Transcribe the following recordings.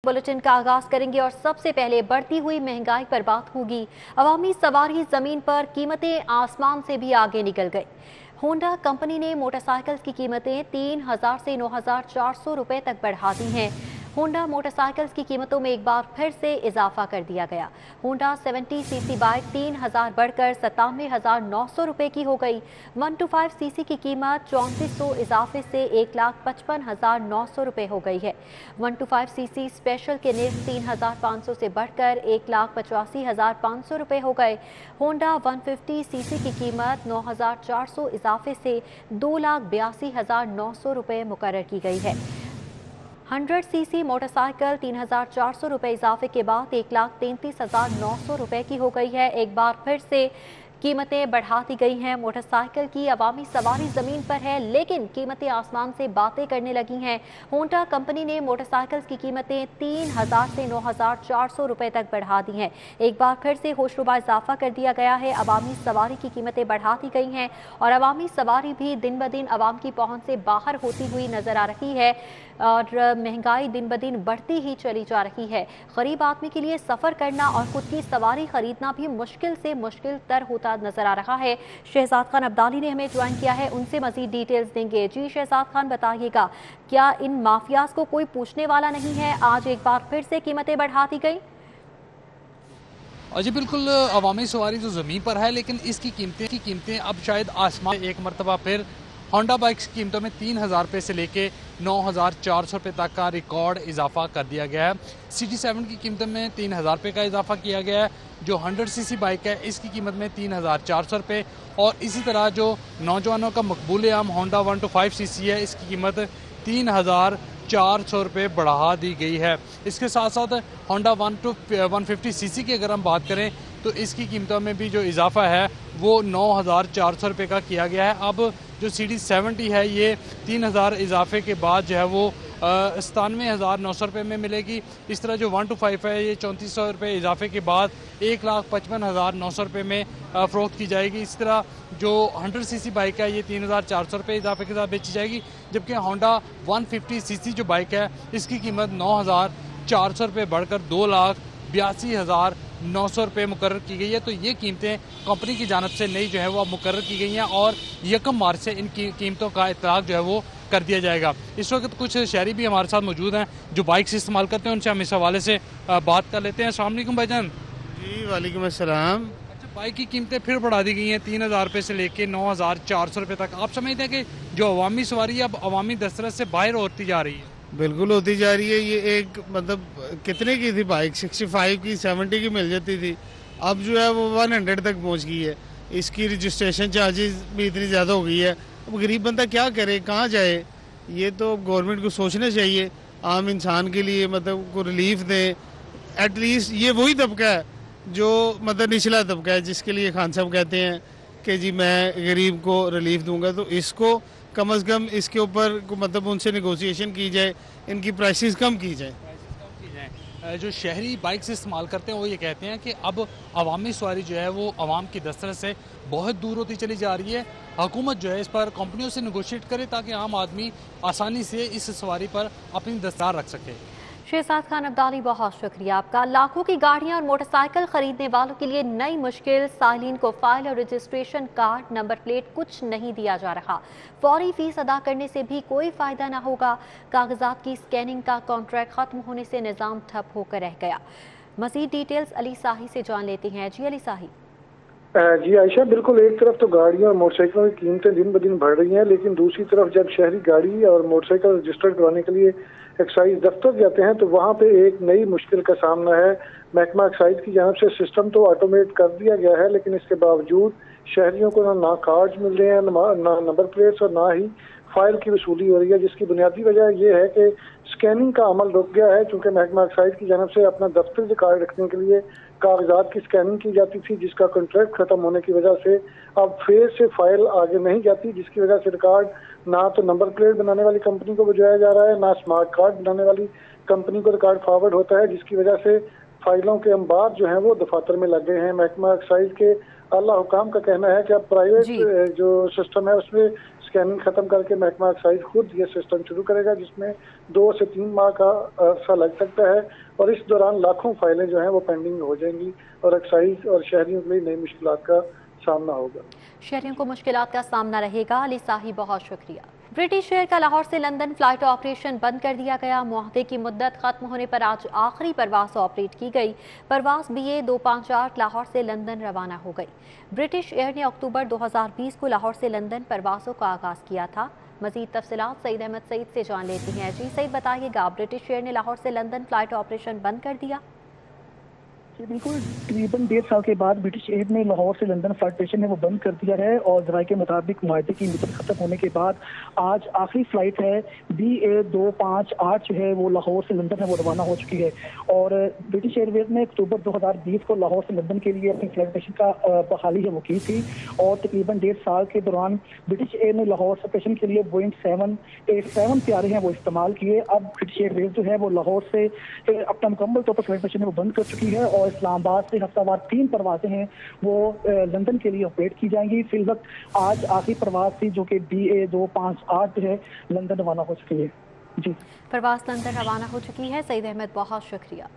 Bulletin का आगाज करेंगे और सबसे पहले बढ़ती हुई महंगाई पर बात होगी। अवामी सवारी जमीन पर कीमतें आसमान से भी आगे निकल गई। होंडा कंपनी ने मोटरसाइकिल की कीमतें 3,000 से 9,400 रुपए तक बढ़ा दी हैं। होंडा मोटरसाइकिल्स की कीमतों में एक बार फिर से इजाफा कर दिया गया। होंडा 70 सीसी बाइक 3,000 बढ़कर 97,900 रुपए की हो गई। 125 सीसी की कीमत 3400 इजाफे से 1,55,900 रुपए हो गई है। 125 सीसी स्पेशल के निर्ख 3,500 से बढ़कर 1,85,500 रुपए हो गए। होंडा 150 सीसी की कीमत 9,400 इजाफे से 2,82,900 रुपए मुकर्रर की गई है। 100 सीसी मोटरसाइकिल 3,400 रुपए इजाफे के बाद 1,33,900 रुपए की हो गई है। एक बार फिर से कीमतें बढ़ा दी गई हैं। मोटरसाइकिल की अवामी सवारी जमीन पर है, लेकिन कीमतें आसमान से बातें करने लगी हैं। होंडा कंपनी ने मोटरसाइकिल की कीमतें 3,000 से 9,400 रुपए तक बढ़ा दी हैं। एक बार फिर से होशरुबा इजाफा कर दिया गया है। अवामी सवारी की कीमतें बढ़ा दी गई हैं और अवामी सवारी भी दिन ब दिन अवाम की पहुंच से बाहर होती हुई नजर आ रही है और महंगाई दिन ब दिन बढ़ती ही चली जा रही है। गरीब आदमी के लिए सफर करना और खुद की सवारी खरीदना भी मुश्किल से मुश्किल तर होता नजर आ रहा है। शहजाद खान अब्दाली ने हमें ज्वाइन किया है, उनसे मजीद डिटेल्स देंगे। जी शहजाद खान, बताइएगा, क्या इन माफियाज को कोई पूछने वाला नहीं है? आज एक बार फिर से कीमतें बढ़ा दी गई। जी बिल्कुल, अवामी सवारी जो ज़मीन पर है, लेकिन इसकी कीमतें अब शायद आसमान एक मरतबा फिर होंडा बाइक्स की कीमतों में 3,000 रुपये से लेके 9,400 रुपये तक का रिकॉर्ड इजाफा कर दिया गया है। CT7 की कीमतों में 3,000 रुपये का इजाफा किया गया है। जो 100 सीसी बाइक है इसकी कीमत में 3,400 रुपये, और इसी तरह जो नौजवानों का मकबूल आम होंडा 125 सीसी है इसकी कीमत 3,400 रुपये बढ़ा दी गई है। इसके साथ साथ होंडा 150 सीसी की अगर हम बात करें तो इसकी कीमतों में भी जो इजाफा है वो 9,400 रुपये का किया गया है। अब जो CD70 है ये 3,000 इजाफे के बाद जो है वो 97,900 रुपये में मिलेगी। इस तरह जो 125 है ये 3400 रुपये इजाफे के बाद 1,55,900 रुपये में फ़रोख्त की जाएगी। इस तरह जो 100 सीसी बाइक है ये 3,400 रुपये इजाफे के साथ बेची जाएगी, जबकि होंडा 150 सीसी जो बाइक है इसकी कीमत 9,400 रुपये बढ़कर 2,82,900 रुपये मुकर्रर की गई है। तो ये कीमतें कंपनी की जानब से नई जो है वो मुकर्रर की गई हैं और 1 मार्च से इन कीमतों का इतलाक जो है वो कर दिया जाएगा। इस वक्त कुछ शहरी भी हमारे साथ मौजूद हैं जो बाइक्स इस्तेमाल करते हैं, उनसे हम इस हवाले से बात कर लेते हैं। अस्सलाम वालेकुम भाईजान। जी वालेकुम अस्सलाम। अच्छा, बाइक की कीमतें फिर बढ़ा दी गई हैं 3,000 रुपये से लेके 9,400 रुपये तक। आप समझते हैं कि जो अवामी सवारी अब अवामी दस्तरस से बाहर होती जा रही है? बिल्कुल होती जा रही है। ये एक मतलब कितने की थी बाइक, 65 की 70 की मिल जाती थी, अब जो है वो 100 तक पहुंच गई है। इसकी रजिस्ट्रेशन चार्जेस भी इतनी ज़्यादा हो गई है। अब गरीब बंदा क्या करे, कहाँ जाए? ये तो गवर्नमेंट को सोचना चाहिए, आम इंसान के लिए मतलब को रिलीफ दें। एटलीस्ट ये वही तबका है जो मतलब निचला तबका है, जिसके लिए खान साहब कहते हैं कि जी मैं गरीब को रिलीफ दूंगा, तो इसको कम अज़ कम इसके ऊपर मतलब उनसे नेगोशिएशन की जाए, इनकी प्राइसेस कम की जाए। जो शहरी बाइक्स इस्तेमाल करते हैं वो ये कहते हैं कि अब अवामी सवारी जो है वो अवाम की दस्तरस से बहुत दूर होती चली जा रही है। हुकूमत जो है इस पर कंपनियों से नेगोशिएट करे ताकि आम आदमी आसानी से इस सवारी पर अपनी दस्तार रख सके। शहजाद खान अब्दाली, बहुत शुक्रिया आपका। लाखों की गाड़ियां और मोटरसाइकिल खरीदने वालों के लिए नई मुश्किल। साइलिन को फाइल और रजिस्ट्रेशन कार्ड, नंबर प्लेट कुछ नहीं दिया जा रहा। फौरी फीस अदा करने से भी कोई फायदा ना होगा। कागजात की स्कैनिंग का कॉन्ट्रैक्ट खत्म होने से निज़ाम ठप होकर रह गया। मजीद डिटेल्स अली साही से जान लेते हैं। जी अली साही। जी आयशा, बिल्कुल, एक तरफ तो गाड़ियां और मोटरसाइकिलों की कीमतें दिन ब दिन बढ़ रही हैं, लेकिन दूसरी तरफ जब शहरी गाड़ी और मोटरसाइकिल रजिस्टर्ड करवाने के लिए एक्साइज दफ्तर जाते हैं तो वहां पे एक नई मुश्किल का सामना है। महकमा एक्साइज की जानब से सिस्टम तो ऑटोमेट कर दिया गया है, लेकिन इसके बावजूद शहरियों को ना कार्ड्स मिल रहे हैं, ना नंबर प्लेट्स और ना ही फाइल की वसूली हो रही है, जिसकी बुनियादी वजह यह है कि स्कैनिंग का अमल रुक गया है। चूंकि महकमा एक्साइज की जानब से अपना दफ्तर रिकॉर्ड रखने के लिए कागजात की स्कैनिंग की जाती थी, जिसका कॉन्ट्रैक्ट खत्म होने की वजह से अब फिर से फाइल आगे नहीं जाती, जिसकी वजह से रिकॉर्ड ना तो नंबर प्लेट बनाने वाली कंपनी को भिजवाया जा रहा है, ना स्मार्ट कार्ड बनाने वाली कंपनी को रिकॉर्ड फॉरवर्ड होता है, जिसकी वजह से फाइलों के अंबार जो हैं वो दफातर में लग गए हैं। महकमा एक्साइज के आला हुकाम का कहना है कि अब प्राइवेट जो सिस्टम है उसमें स्कैनिंग खत्म करके महकमा एक्साइज खुद ये सिस्टम शुरू करेगा, जिसमें 2 से 3 माह का अरसा लग सकता है और इस दौरान लाखों फाइलें जो हैं वो पेंडिंग हो जाएंगी और एक्साइज और शहरियों के लिए नई मुश्किलात का सामना होगा। शहरियों को मुश्किलात का सामना रहेगा। अली साहिब, बहुत शुक्रिया। ब्रिटिश एयर का लाहौर से लंदन फ्लाइट ऑपरेशन बंद कर दिया गया। मुआहदे की मुद्दत खत्म होने पर आज आखिरी परवाज ऑपरेट की गई। परवाज BA 258 लाहौर से लंदन रवाना हो गई। ब्रिटिश एयर ने अक्टूबर 2020 को लाहौर से लंदन परवाजों का आगाज किया था। मजीद तफसीलात सईद अहमद सईद से जान लेते हैं। जी सईद, बताइएगा, ब्रिटिश एयर ने लाहौर से लंदन फ्लाइट ऑपरेशन बंद कर दिया? बिल्कुल, तकरीबन 1.5 साल के बाद ब्रिटिश एयर ने लाहौर से लंदन फ्लाइट ऑपरेशन है वो बंद कर दिया है और जराये के मुताबिक मुआहदे की मुद्दत खत्म होने के बाद आज आखिरी फ्लाइट है BA 258 जो है वो लाहौर से लंदन है वो रवाना हो चुकी है। और ब्रिटिश एयरवेज ने अक्टूबर 2020 को लाहौर से लंदन के लिए अपनी फ्लाइट ऑपरेशन का बहाली है वो की थी और तकरीबन 1.5 साल के दौरान ब्रिटिश एयर ने लाहौर से ऑपरेशन के लिए बोइंग 787 तैयारे हैं वो इस्तेमाल किए। अब ब्रिटिश एयरवेज जो है वो लाहौर से अपना मुकम्मल तौर पर फ्लाइट ऑपरेशन वो बंद कर चुकी है और इस्लामाबाद से हफ्तावार 3 परवाजें हैं वो लंदन के लिए ऑपरेट की जाएंगी। फिल वक्त आज आखिरी परवाज थी जो कि BA 258 है लंदन रवाना हो चुकी है। जी, परवाज लंदन रवाना हो चुकी है। सईद अहमद, बहुत शुक्रिया।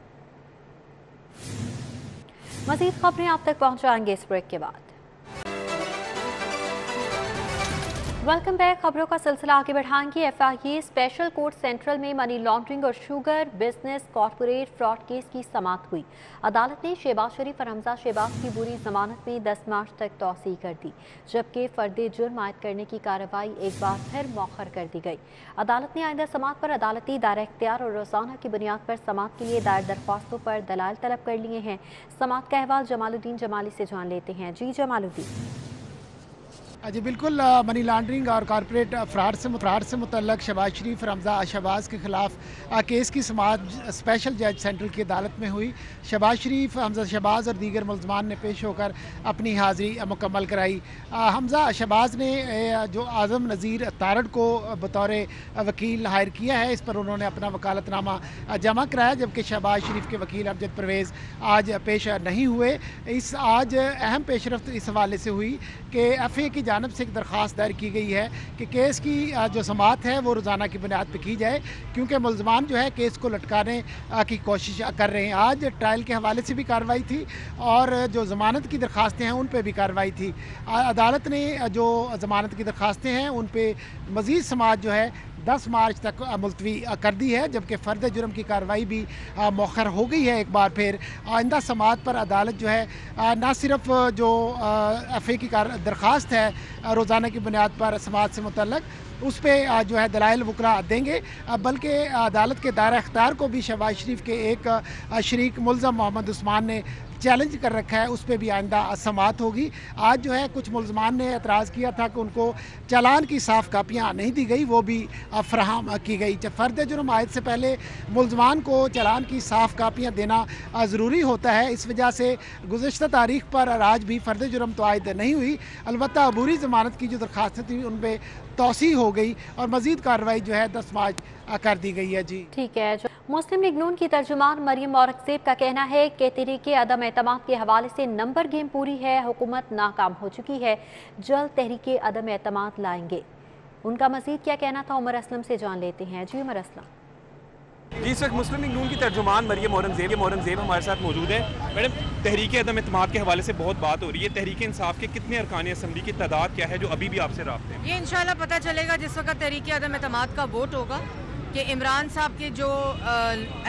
मजीद खबरें आप तक पहुंचाएंगे इस ब्रेक के बाद। Welcome back. खबरों का सिलसिला आगे बढ़ाएंगे। FIA स्पेशल कोर्ट सेंट्रल में मनी लॉन्ड्रिंग और sugar business corporate fraud case की समाअत हुई। अदालत ने शहबाज शरीफ और हमजा शहबाज की बुरी जमानत में 10 मार्च तक तौसीह कर दी, जबकि फर्द जुर्म आयद करने की कार्रवाई एक बार फिर मौखर कर दी गई। अदालत ने आइंदा समाअत पर अदालती दायरा इख्तियार और रोजाना की बुनियाद पर समाअत के लिए दायर दरख्वास्तों पर दलाइल तलब कर लिए हैं। समाअत का अहवाल जमालुद्दीन जमाली से जान लेते हैं। जी जमालुद्दीन। जी बिल्कुल, मनी लॉन्ड्रिंग और कॉरपोरेट फ्रॉड से मुतल्लक शहबाज शरीफ और हमजा शहबाज के खिलाफ केस की समाअत स्पेशल जज सेंट्रल की अदालत में हुई। शहबाज शरीफ, हमजा शहबाज और दीगर मुल्ज़मान ने पेश होकर अपनी हाज़िरी मुकम्मल कराई। हमजा शहबाज ने जो आज़म नज़ीर तारड़ को बतौर वकील हायर किया है, इस पर उन्होंने अपना वकालतनामा जमा कराया, जबकि शहबाज शरीफ के वकील अमजद परवेज़ आज पेश नहीं हुए। इस आज अहम पेशरफ्त इस हवाले से हुई कि FIA की जानब से एक दरख्वास्त दायर की गई है कि केस की जो समाअत है वो रोज़ाना की बुनियाद पर की जाए, क्योंकि मुल्ज़मान जो है केस को लटकाने की कोशिश कर रहे हैं। आज ट्रायल के हवाले से भी कार्रवाई थी और जो ज़मानत की दरख्वास्तें हैं उन पर भी कार्रवाई थी। अदालत ने जो ज़मानत की दरख्वास्तें हैं उन पर मज़ीद समाअत जो है 10 मार्च तक मुलतवी कर दी है, जबकि फ़र्द जुर्म की कार्रवाई भी मौखर हो गई है। एक बार फिर आइंदा समाअत पर अदालत जो है न सिर्फ जो FIA की दरख्वास्त है रोज़ाना की बुनियाद पर समाअत से मुतल्लक उस पर जो है दलाइल वकला देंगे, बल्कि अदालत के दायरा इख्तियार को भी शहबाज शरीफ के एक शरीक मुल्ज़म मोहम्मद उस्मान ने चैलेंज कर रखा है, उस पर भी आइंदा समाअत होगी। आज जो है कुछ मुल्ज़मान ने एतराज़ किया था कि उनको चालान की साफ़ कापियाँ नहीं दी गई, वो भी फराहम की गई। जब फ़र्द जुर्म आयद से पहले मुल्ज़मान को चालान की साफ़ कापियाँ देना ज़रूरी होता है, इस वजह से गुज़श्ता तारीख पर आज भी फ़र्द जुर्म तो आयद नहीं हुई। अलबत्ता अबूरी ज़मानत की जो दरख्वास्त थी उन पर तौसीह हो गई और मज़ीद कार्रवाई जो है 10 मार्च कर दी गई है। जी ठीक है। मुस्लिम लीग नून की तर्जुमान मरियम औरंगजेब का कहना है कि तहरीके अदम एतमाद के हवाले से नंबर गेम पूरी है, हुकूमत नाकाम हो चुकी है, जल्द तहरीके अदम एतमाद लाएंगे। उनका मजीद क्या कहना था, उमर असलम से जान लेते हैं। जी उमर असलम। जी, इस वक्त मुस्लिम लीग नून की तर्जुमान मरियम औरंगजेब हमारे साथ मौजूद है। मैडम, तहरीक अदम एतमाद के हवाले से बहुत बात हो रही है, तहरीक इंसाफ के कितने अरकान असम्बली की तादाद क्या है जो अभी भी आपसे राब्ते हैं? ये इंशाल्लाह पता चलेगा जिस वक्त तहरीक अदम एतमाद का वोट होगा कि इमरान साहब के जो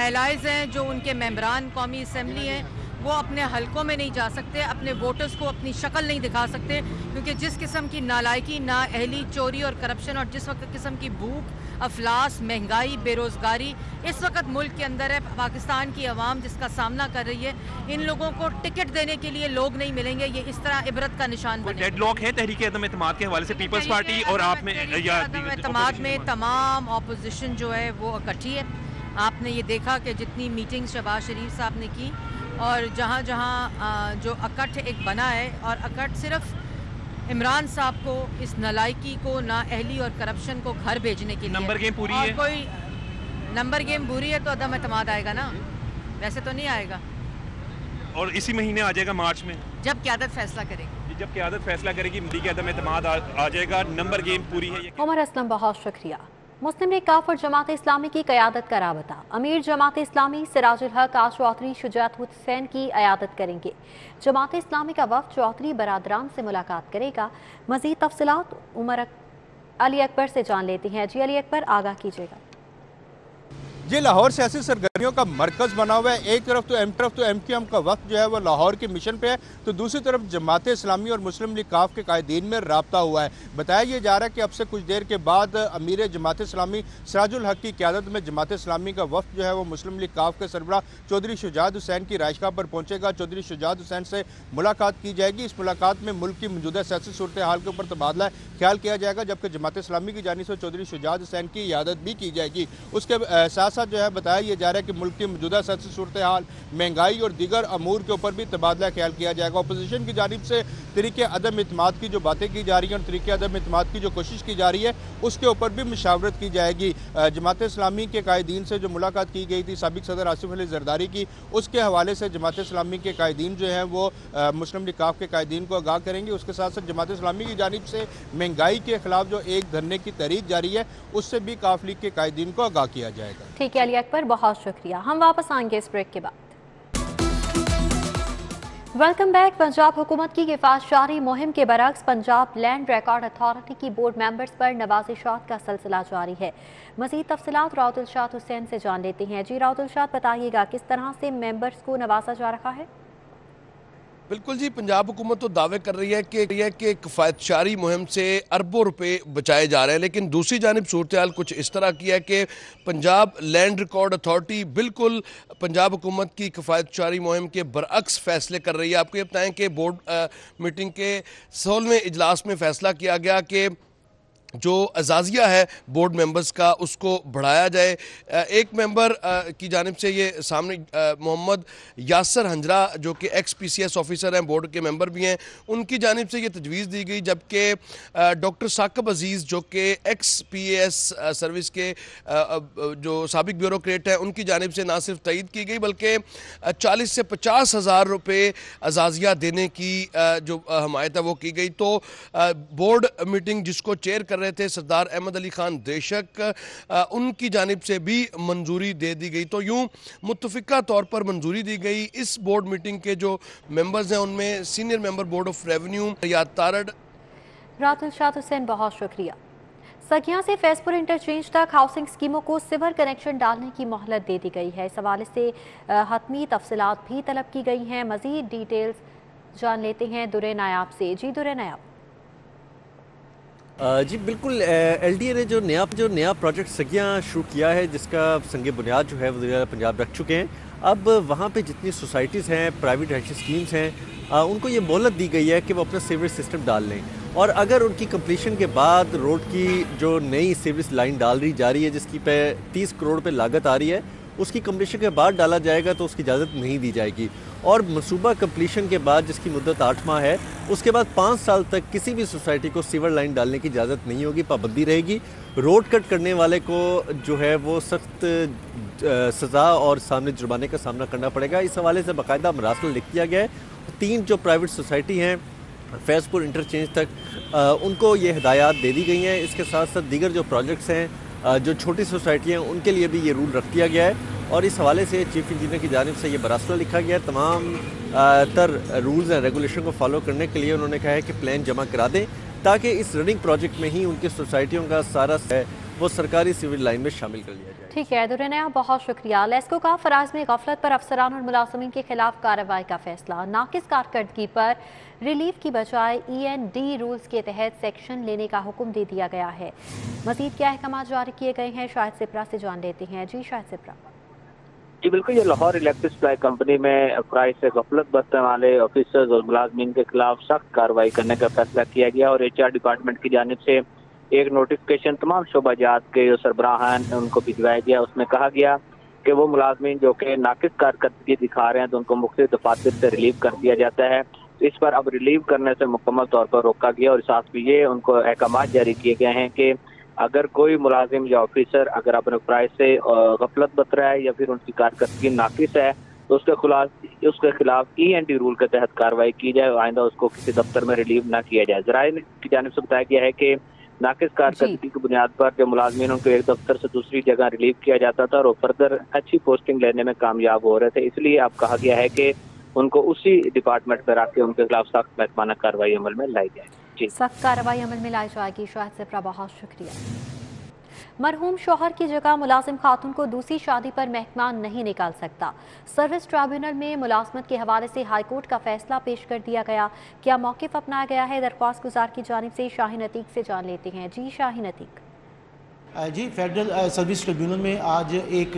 एलाइज हैं, जो उनके मेंबरान कौमी असम्बली हैं, वो अपने हलकों में नहीं जा सकते, अपने वोटर्स को अपनी शक्ल नहीं दिखा सकते, क्योंकि जिस किस्म की नालायकी, नाअहली, चोरी और करप्शन और जिस वक्त किस्म की भूख, अफलास, महंगाई, बेरोज़गारी इस वक्त मुल्क के अंदर है, पाकिस्तान की आवाम जिसका सामना कर रही है, इन लोगों को टिकट देने के लिए लोग नहीं मिलेंगे। ये इस तरह इबरत का निशान बने। डेडलॉक है तहरीक अदम एतमाद के हवाले से पीपल्स पार्टी और आप में या अदम एतमाद में तमाम अपोजिशन जो है वो इकट्ठी है। आपने ये देखा कि जितनी मीटिंग शहबाज शरीफ साहब ने की और जहाँ जहाँ जो अकट एक बना है, और अकट सिर्फ इमरान साहब को, इस नलायकी को, नाअहली और करप्शन को घर भेजने के लिए। नंबर गेम पूरी है। कोई नंबर गेम पूरी है तो अदम एतमाद आएगा ना, वैसे तो नहीं आएगा। और इसी महीने आ जाएगा मार्च में जब क़यादत फैसला करेगी। जब क़यादत फैसला करेगी मोदी के अदम एतमाद आ जाएगा। नंबर गेम पूरी है। उमर असलम, बहुत शुक्रिया। मुस्लिम लीग काफ और जमात इस्लामी की क़यादत का राबता। अमीर जमात इस्लामी सिराजुल हक आज चौधरी शुजात हुसैन की क़यादत करेंगे। जमात इस्लामी का वफ़द चौधरी बरादरान से मुलाकात करेगा। मज़ीद तफसीलात उमर अली अकबर से जान लेती हैं। जी अली अकबर, आगाह कीजिएगा। ये लाहौर सियासी सरगर्मियों का मरकज़ बना हुआ है। एक तरफ तो MQM का वक्त जो है वो लाहौर के मिशन पे है, तो दूसरी तरफ जमात इस्लामी और मुस्लिम लीग काफ के कायदीन में राब्ता हुआ है। बताया ये जा रहा है कि अब से कुछ देर के बाद अमीर जमात इस्लामी सिराजुल हक की क़यादत में जमात इस्लामी का वक्त जो है वो मुस्लिम लीग काफ के सरबराह चौधरी शुजात हुसैन की राइशगाह पर पहुंचेगा। चौधरी शुजात हुसैन से मुलाकात की जाएगी। इस मुलाकात में मुल्क की मौजूदा सियासी सूरत हाल के ऊपर तबादला ख्याल किया जाएगा, जबकि जमात इस्लामी की जानिब से चौधरी शुजात हुसैन की इयादत भी की जाएगी। उसके साथ साथ जो है बताया यह जा रहा है कि मुल्क की मौजूदा सियासी सूरत हाल, महंगाई और दीगर अमूर के ऊपर भी तबादला ख्याल किया जाएगा। अपोजिशन की जानिब से तरीके अदम इत्मीनाद की जो बातें की जा रही हैं और तरीके अदम इत्मीनाद की जो कोशिश की जा रही है उसके ऊपर भी मुशावरत की जाएगी। जमात इस्लामी के कायदीन से जो मुलाकात की गई थी साबिक सदर आसिफ अली जरदारी की, उसके हवाले से जमात इस्लामी के कायदीन जो हैं वो मुस्लिम लीग काफ के कायदीन को आगाह करेंगे। उसके साथ साथ जमात इस्लामी की जानिब से महंगाई के खिलाफ जो एक धरने की तहरीक जारी है उससे भी काफ लीग के कायदीन को आगाह किया जाएगा। ठीक है अली अकबर, बहुत शुक्रिया। हम वापस आएंगे इस ब्रेक के बाद। Welcome back. पंजाब हुकूमत की हिफाजतजारी मुहिम के बरक्स पंजाब लैंड रिकॉर्ड अथॉरिटी की बोर्ड मेंबर्स पर नवाजिशात का सिलसिला जारी है। मज़ीद तफसीलात राव दिलशाद हुसैन से जान लेते हैं। जी राव दिलशाद, बताइएगा किस तरह से मेंबर्स को नवाजा जा रहा है? बिल्कुल जी, पंजाब हुकूमत तो दावे कर रही है कि किफ़ायतशारी मुहिम से अरबों रुपए बचाए जा रहे हैं, लेकिन दूसरी जानिब सूरत हाल कुछ इस तरह की है कि पंजाब लैंड रिकॉर्ड अथॉरिटी बिल्कुल पंजाब हुकूमत की किफ़ायतशारी मुहिम के बरअक्स फैसले कर रही है। आपको ये बताएं कि बोर्ड मीटिंग के 16वें इजलास में फैसला किया गया कि जो अजाजिया है बोर्ड मेंबर्स का उसको बढ़ाया जाए। एक मेंबर की जानिब से ये सामने मोहम्मद यासर हंजरा जो कि XPCS ऑफिसर हैं, बोर्ड के मेंबर भी हैं, उनकी जानिब से ये तजवीज़ दी गई, जबकि डॉक्टर साकिब अजीज़ जो कि XPAS सर्विस के जो साबिक ब्यूरोक्रेट हैं उनकी जानिब से ना सिर्फ तईद की गई बल्कि 40 से 50 हज़ार रुपये अजाजिया देने की जो हमायत है वो की गई। तो बोर्ड मीटिंग जिसको चेयर कर रहे थे सरदार अहमद अली खान देशक, उनकी जानिब से भी मंजूरी दे दी गई। तो यूं मुत्तफिका तौर पर मंजूरी दी गई। इस बोर्ड मीटिंग के जो मेंबर्स हैं उनमें senior member board of revenue Riyadh Tarar. Dilshad Hussain, बहुत शुक्रिया। सगिया से फैजपुर इंटरचेंज तक हाउसिंग स्कीमों को सिवर कनेक्शन डालने की मोहलत दे दी गई है। इस हवाले से हतमी तफसीलात भी तलब की गई हैं। मजीद डिटेल्स जान लेते हैं दुरे नायाब से। जी दुरे नायाब। जी बिल्कुल, LDA ने जो नया प्रोजेक्ट सगियाँ शुरू किया है जिसका संग बुनियाद जो है वज़ीर पंजाब रख चुके हैं। अब वहाँ पे जितनी सोसाइटीज़ हैं, प्राइवेट रिहायशी स्कीम्स हैं, उनको ये मोहलत दी गई है कि वो अपना सीवरेज सिस्टम डाल लें, और अगर उनकी कंप्लीशन के बाद रोड की जो नई सीवरेज लाइन डाल रही जा रही है जिसकी पे 30 करोड़ पे लागत आ रही है, उसकी कंप्लीशन के बाद डाला जाएगा तो उसकी इजाज़त नहीं दी जाएगी। और मनसूबा कंप्लीशन के बाद जिसकी मुद्दत 8 माह है, उसके बाद 5 साल तक किसी भी सोसाइटी को सीवर लाइन डालने की इजाज़त नहीं होगी, पाबंदी रहेगी। रोड कट करने वाले को जो है वो सख्त सज़ा और सामने जुर्माने का सामना करना पड़ेगा। इस हवाले से बाकायदा मरासला लिख दिया गया है। 3 जो प्राइवेट सोसाइटी हैं फैजपुर इंटरचेंज तक, उनको ये हिदायत दे दी गई हैं। इसके साथ साथ दीगर जो प्रोजेक्ट्स हैं, जो छोटी सोसाइटी हैं, उनके लिए भी ये रूल रख दिया गया है। और इस हवाले से चीफ इंजीनियर की जानिब से ये मरासला लिखा गया है। तमाम तर रूल्स एंड रेगुलेशन को फॉलो करने के लिए उन्होंने कहा है कि प्लान जमा करा दें ताकि इस रनिंग प्रोजेक्ट में ही उनकी सोसाइटियों का सारा वो सरकारी सिविल लाइन में शामिल कर लिया जाए। ठीक है दुरेना, बहुत शुक्रिया। लेस्को का फराज में गफलत पर अफसरान और मुलाजमीन के खिलाफ कार्रवाई का फैसला। नाकिस कारकर्दगी पर रिलीफ की बजाय END रूल्स के तहत सेक्शन लेने का हुक्म दे दिया गया है। मजीद क्या अहकाम जारी किए गए हैं, शाहिद सिप्रा से जान लेते हैं। जी शाहिद सिप्रा। जी बिल्कुल, ये लाहौर इलेक्ट्रिक सप्लाई कंपनी में अफराज से गफलत बरतने वाले ऑफिसर्स और मुलाजमीन के खिलाफ सख्त कार्रवाई करने का फैसला किया गया और HR डिपार्टमेंट की जानिब से एक नोटिफिकेशन तमाम शोबाजात के जो सरबराहान उनको भिजवाया गया। उसमें कहा गया कि वो मुलाजमीन जो कि नाकिस कारकर्दगी दिखा रहे हैं तो उनको मुख्तलिफ दफातर से रिलीव कर दिया जाता है। इस पर अब रिलीव करने से मुकम्मल तौर पर रोका गया और साथ में ये उनको अहकाम जारी किए गए हैं कि अगर कोई मुलाजिम या ऑफिसर अगर अपने प्राइस से गफलत बरत रहा है या फिर उनकी कारकर्दगी नाकिस है तो उसके खिलाफ ENT रूल के तहत कार्रवाई की जाए, आइंदा उसको किसी दफ्तर में रिलीव ना किया जाए। ज़राए की जानिब से बताया गया है कि नाकिस कारकर्दगी की बुनियाद पर जो मुलाजमीन उनको एक दफ्तर से दूसरी जगह रिलीव किया जाता था और वो फर्दर अच्छी पोस्टिंग लेने में कामयाब हो रहे थे, इसलिए अब कहा गया है कि उनको उसी डिपार्टमेंट पर रख के उनके खिलाफ सख्त महकमाना कार्रवाई अमल में लाई जाए। जी, सख्त कार्रवाई अमल में लाई जाएगी। शाहिद सिप्रा, बहुत शुक्रिया। मरहूम शौहर की जगह मुलाजिम खातून को दूसरी शादी पर मेहमान नहीं निकाल सकता। सर्विस ट्रिब्यूनल में मुलाजमत के हवाले से हाईकोर्ट का फैसला पेश कर दिया गया। क्या मौक़िफ़ अपनाया गया है, दरख्वास्त गुजार की जानिब से शाहीन अतीक से जान लेते हैं। जी शाहीन अतीक। जी, फेडरल सर्विस ट्रिब्यूनल में आज एक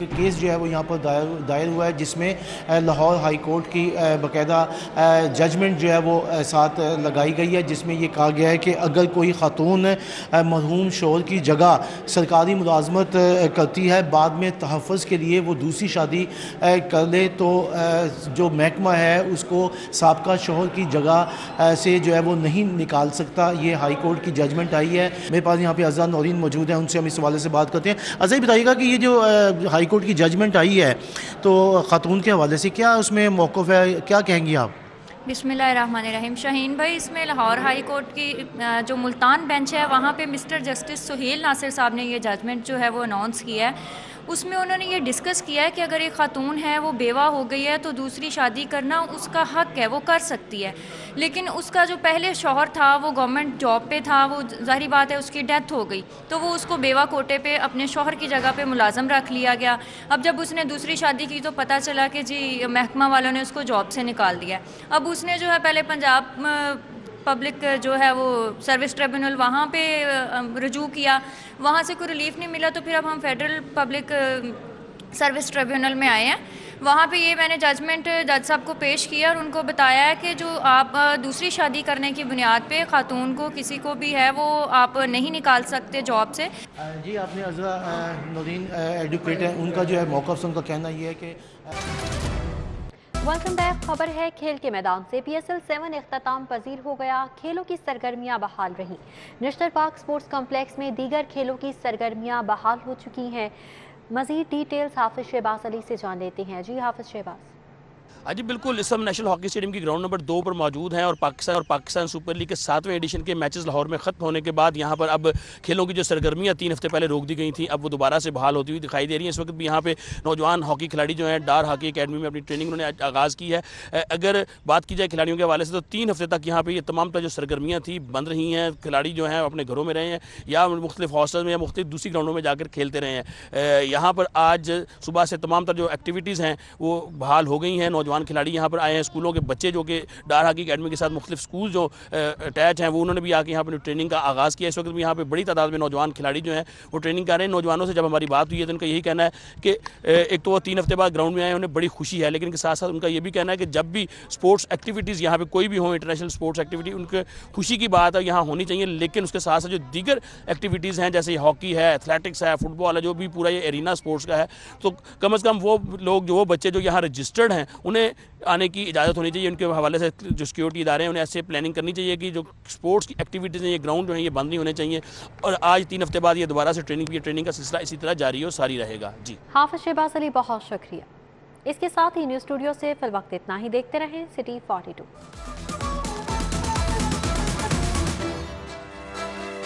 केस जो है वो यहाँ पर दायर हुआ है, जिसमें लाहौर हाई कोर्ट की बाकायदा जजमेंट जो है वो साथ लगाई गई है, जिसमें ये कहा गया है कि अगर कोई खातून मरहूम शौहर की जगह सरकारी मुलाजमत करती है, बाद में तहफ़्फ़ुज़ के लिए वो दूसरी शादी कर ले, तो जो महकमा है उसको साबका शौहर की जगह से जो है वो नहीं निकाल सकता। ये हाई कोर्ट की जजमेंट आई है। मेरे पास यहाँ पे अज़ा नौरीन मौजूद है, उनसे हम इस हवाले से बात करते हैं। अजय, बताइएगा कि ये जो हाई कोर्ट की जजमेंट आई है, तो खातून के हवाले से क्या उसमें मौक़िफ़ है, क्या कहेंगी आप? बिस्मिल्लाहिर्रहमानिर्रहीम। शाहीन भाई, इसमें लाहौर हाई कोर्ट की जो मुल्तान बेंच है, वहाँ पे मिस्टर जस्टिस सुहेल नासिर साहब ने ये जजमेंट जो है वो अनाउंस किया है। उसमें उन्होंने ये डिस्कस किया है कि अगर एक खातून है वो बेवा हो गई है तो दूसरी शादी करना उसका हक है, वो कर सकती है। लेकिन उसका जो पहले शौहर था वो गवर्नमेंट जॉब पे था, वो ज़ाहिर बात है उसकी डेथ हो गई, तो वो उसको बेवा कोटे पे अपने शौहर की जगह पे मुलाजम रख लिया गया। अब जब उसने दूसरी शादी की तो पता चला कि जी महकमा वालों ने उसको जॉब से निकाल दिया। अब उसने जो है पहले पंजाब पब्लिक जो है वो सर्विस ट्रिब्यूनल वहाँ पे रुजू किया, वहाँ से कोई रिलीफ नहीं मिला, तो फिर अब हम फेडरल पब्लिक सर्विस ट्रिब्यूनल में आए हैं। वहाँ पे ये मैंने जजमेंट जज साहब को पेश किया और उनको बताया है कि जो आप दूसरी शादी करने की बुनियाद पे खातून को किसी को भी है वो आप नहीं निकाल सकते जॉब से। जी, आपने अज़रा नौरीन एडवोकेट है, उनका जो है मौक़िफ़, उनका कहना ये है कि वेलकम बैक। खबर है खेल के मैदान से। PSL 7 इख्तिताम पजीर हो गया। खेलों की सरगर्मियां बहाल रहीं। नेशनल पार्क स्पोर्ट्स कॉम्प्लेक्स में दीगर खेलों की सरगर्मियां बहाल हो चुकी हैं। मजीद डिटेल्स हाफिज शहबाज अली से जान लेते हैं। जी हाफिज शहबाज। जी बिल्कुल, इस समय नेशनल हॉकी स्टेडियम की ग्राउंड नंबर 2 पर मौजूद हैं और पाकिस्तान सुपर लीग के 7वें एडिशन के मैचेस लाहौर में ख़त्म होने के बाद यहाँ पर अब खेलों की जो सरगर्मियाँ 3 हफ्ते पहले रोक दी गई थी, अब वो दोबारा से बहाल होती हुई दिखाई दे रही हैं। इस वक्त भी यहाँ पे नौजवान हॉकी खिलाड़ी जो हैं डार हॉकी अकेडमी में अपनी ट्रेनिंग उन्होंने आगाज़ की है। अगर बात की जाए खिलाड़ियों के हवाले से तो 3 हफ्ते तक यहाँ पर ये तमाम जो सरगर्मियाँ थी बंद रही हैं। खिलाड़ी जो हैं अपने घरों में रहे हैं या मुख्तलिफ हॉस्टल में या मुख्तलिफ दूसरी ग्राउंडों में जाकर खेलते रहे हैं। यहाँ पर आज सुबह से तमाम जो एक्टिविटीज़ हैं वो बहाल हो गई हैं। नौजवान खिलाड़ी यहाँ पर आए हैं, स्कूलों के बच्चे जो कि डार हॉकी अकेडमी के साथ मुख्तलिफ स्कूल जो अटैच हैं वो उन्होंने भी आके यहाँ पर ट्रेनिंग का आगाज़ किया। इस वक्त भी यहाँ पे बड़ी तादाद में नौजवान खिलाड़ी जो हैं वो ट्रेनिंग कर रहे हैं। नौजवानों से जब हमारी बात हुई है तो उनका यही कहना है कि एक तो वो 3 हफ्ते बाद ग्राउंड में आए, उन्हें बड़ी खुशी है, लेकिन के साथ साथ उनका ये भी कहना है कि जब भी स्पोर्ट्स एक्टिविटीज़ यहाँ पर कोई भी हो, इंटरनेशनल स्पोर्ट्स एक्टिविटी, उनके खुशी की बात है यहाँ होनी चाहिए, लेकिन उसके साथ साथ जो दीगर एक्टिविटीज़ हैं जैसे हॉकी है, एथलेटिक्स है, फुटबॉल है, जो भी पूरा ये एरिना स्पोर्ट्स का है, तो कम से कम वो लोग वो बच्चे जो यहाँ रजिस्टर्ड हैं उन्हें आने की इजाज़त होनी चाहिए। उनके हवाले से जो सिक्योरिटी इदारे हैं उन्हें ऐसे प्लानिंग करनी चाहिए कि जो स्पोर्ट्स की एक्टिविटीज़ हैं, ये ग्राउंड जो है ये बंद नहीं होने चाहिए और आज 3 हफ्ते बाद ये दोबारा से ट्रेनिंग का सिलसिला इसी तरह जारी और सारी रहेगा। जी हाफिज शहबाज अली, बहुत शुक्रिया। इसके साथ ही न्यूज़ स्टूडियो से फिल वक्त इतना ही। देखते रहें सिटी 42।